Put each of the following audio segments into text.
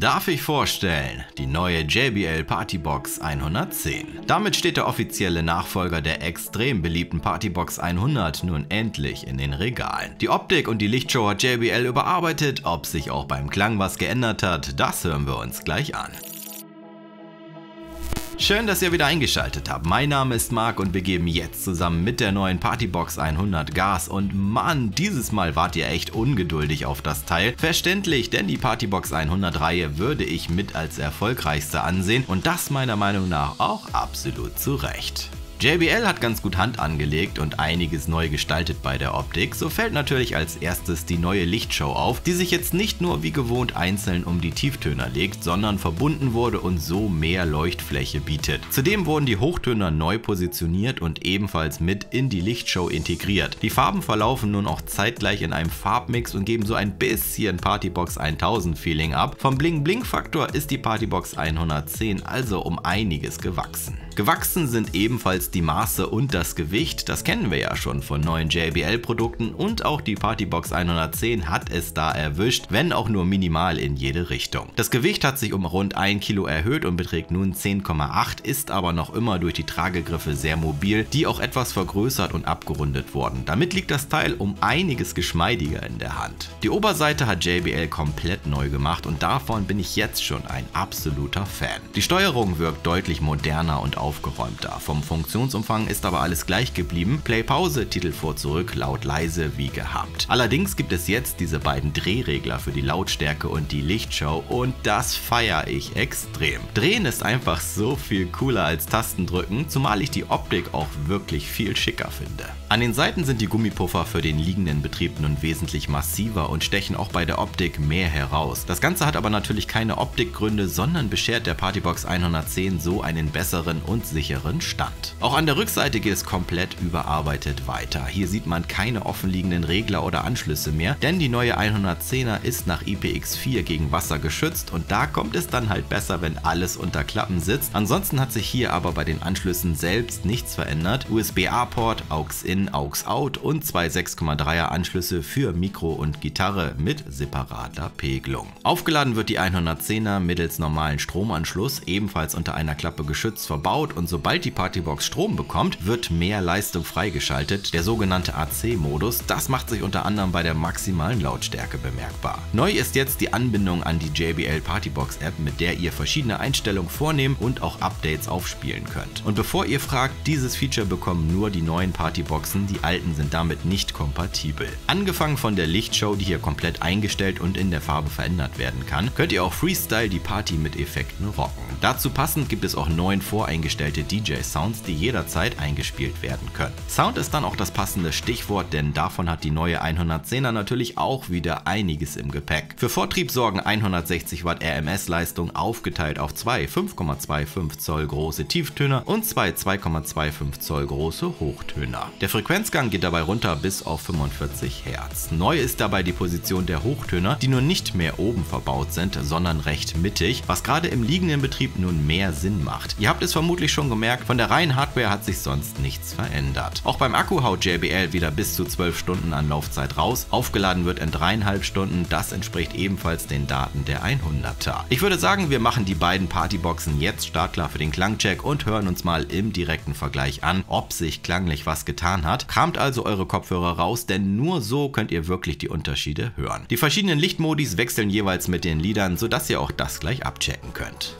darf ich vorstellen, die neue JBL Partybox 110. Damit steht der offizielle Nachfolger der extrem beliebten Partybox 100 nun endlich in den Regalen. Die Optik und die Lichtshow hat JBL überarbeitet, ob sich auch beim Klang was geändert hat, das hören wir uns gleich an. Schön, dass ihr wieder eingeschaltet habt. Mein Name ist Marc und wir geben jetzt zusammen mit der neuen Partybox 100 Gas und Mann, dieses Mal wart ihr echt ungeduldig auf das Teil. Verständlich, denn die Partybox 100 Reihe würde ich mit als erfolgreichste ansehen und das meiner Meinung nach auch absolut zu Recht. JBL hat ganz gut Hand angelegt und einiges neu gestaltet bei der Optik. So fällt natürlich als erstes die neue Lichtshow auf, die sich jetzt nicht nur wie gewohnt einzeln um die Tieftöner legt, sondern verbunden wurde und so mehr Leuchtfläche bietet. Zudem wurden die Hochtöner neu positioniert und ebenfalls mit in die Lichtshow integriert. Die Farben verlaufen nun auch zeitgleich in einem Farbmix und geben so ein bisschen Partybox 1000 Feeling ab. Vom Bling-Bling-Faktor ist die Partybox 110 also um einiges gewachsen. Gewachsen sind ebenfalls die Maße und das Gewicht, das kennen wir ja schon von neuen JBL-Produkten und auch die Partybox 110 hat es da erwischt, wenn auch nur minimal in jede Richtung. Das Gewicht hat sich um rund 1 Kilo erhöht und beträgt nun 10,8, ist aber noch immer durch die Tragegriffe sehr mobil, die auch etwas vergrößert und abgerundet wurden. Damit liegt das Teil um einiges geschmeidiger in der Hand. Die Oberseite hat JBL komplett neu gemacht und davon bin ich jetzt schon ein absoluter Fan. Die Steuerung wirkt deutlich moderner und aufgeräumter. Vom Funktionsumfang ist aber alles gleich geblieben. Play Pause, Titel vor zurück, laut leise wie gehabt. Allerdings gibt es jetzt diese beiden Drehregler für die Lautstärke und die Lichtshow und das feiere ich extrem. Drehen ist einfach so viel cooler als Tastendrücken, zumal ich die Optik auch wirklich viel schicker finde. An den Seiten sind die Gummipuffer für den liegenden Betrieb nun wesentlich massiver und stechen auch bei der Optik mehr heraus. Das Ganze hat aber natürlich keine Optikgründe, sondern beschert der Partybox 110 so einen besseren und sicheren Stand. Auch an der Rückseite geht es komplett überarbeitet weiter. Hier sieht man keine offenliegenden Regler oder Anschlüsse mehr, denn die neue 110er ist nach IPX4 gegen Wasser geschützt und da kommt es dann halt besser, wenn alles unter Klappen sitzt. Ansonsten hat sich hier aber bei den Anschlüssen selbst nichts verändert. USB-A-Port, AUX-In, AUX-Out und zwei 6,3er Anschlüsse für Mikro und Gitarre mit separater Pegelung. Aufgeladen wird die 110er mittels normalen Stromanschluss, ebenfalls unter einer Klappe geschützt verbaut und sobald die Partybox Strom bekommt, wird mehr Leistung freigeschaltet, der sogenannte AC-Modus. Das macht sich unter anderem bei der maximalen Lautstärke bemerkbar. Neu ist jetzt die Anbindung an die JBL Partybox App, mit der ihr verschiedene Einstellungen vornehmen und auch Updates aufspielen könnt. Und bevor ihr fragt, dieses Feature bekommen nur die neuen Partyboxen, die alten sind damit nicht kompatibel. Angefangen von der Lichtshow, die hier komplett eingestellt und in der Farbe verändert werden kann, könnt ihr auch Freestyle die Party mit Effekten rocken. Dazu passend gibt es auch 9 voreingestellte DJ-Sounds, die jederzeit eingespielt werden können. Sound ist dann auch das passende Stichwort, denn davon hat die neue 110er natürlich auch wieder einiges im Gepäck. Für Vortrieb sorgen 160 Watt RMS-Leistung aufgeteilt auf zwei 5,25 Zoll große Tieftöner und zwei 2,25 Zoll große Hochtöner. Der Frequenzgang geht dabei runter bis auf 45 Hertz. Neu ist dabei die Position der Hochtöner, die nun nicht mehr oben verbaut sind, sondern recht mittig, was gerade im liegenden Betrieb nun mehr Sinn macht. Ihr habt es vermutlich schon gemerkt, von der reinen Hardware hat sich sonst nichts verändert. Auch beim Akku haut JBL wieder bis zu 12 Stunden an Laufzeit raus. Aufgeladen wird in 3,5 Stunden, das entspricht ebenfalls den Daten der 100er. Ich würde sagen, wir machen die beiden Partyboxen jetzt startklar für den Klangcheck und hören uns mal im direkten Vergleich an, ob sich klanglich was getan hat. Kramt also eure Kopfhörer raus, denn nur so könnt ihr wirklich die Unterschiede hören. Die verschiedenen Lichtmodis wechseln jeweils mit den Liedern, sodass ihr auch das gleich abchecken könnt.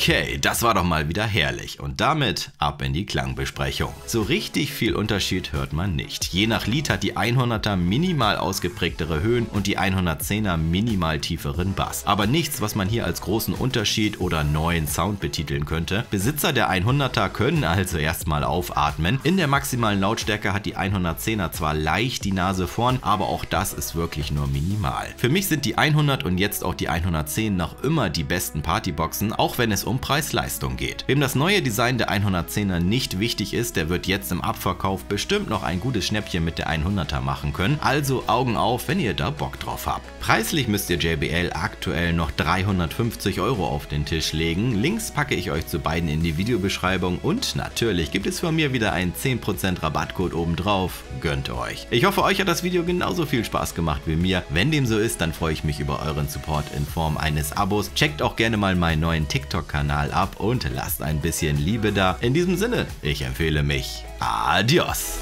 Okay, das war doch mal wieder herrlich und damit ab in die Klangbesprechung. So richtig viel Unterschied hört man nicht. Je nach Lied hat die 100er minimal ausgeprägtere Höhen und die 110er minimal tieferen Bass. Aber nichts, was man hier als großen Unterschied oder neuen Sound betiteln könnte. Besitzer der 100er können also erstmal aufatmen. In der maximalen Lautstärke hat die 110er zwar leicht die Nase vorn, aber auch das ist wirklich nur minimal. Für mich sind die 100 und jetzt auch die 110 noch immer die besten Partyboxen, auch wenn es um Preis-Leistung geht. Wem das neue Design der 110er nicht wichtig ist, der wird jetzt im Abverkauf bestimmt noch ein gutes Schnäppchen mit der 100er machen können. Also Augen auf, wenn ihr da Bock drauf habt. Preislich müsst ihr JBL aktuell noch 350 € auf den Tisch legen. Links packe ich euch zu beiden in die Videobeschreibung und natürlich gibt es von mir wieder einen 10% Rabattcode obendrauf. Gönnt euch. Ich hoffe, euch hat das Video genauso viel Spaß gemacht wie mir. Wenn dem so ist, dann freue ich mich über euren Support in Form eines Abos. Checkt auch gerne mal meinen neuen TikTok-Kanal ab und lasst ein bisschen Liebe da. In diesem Sinne, ich empfehle mich. Adios!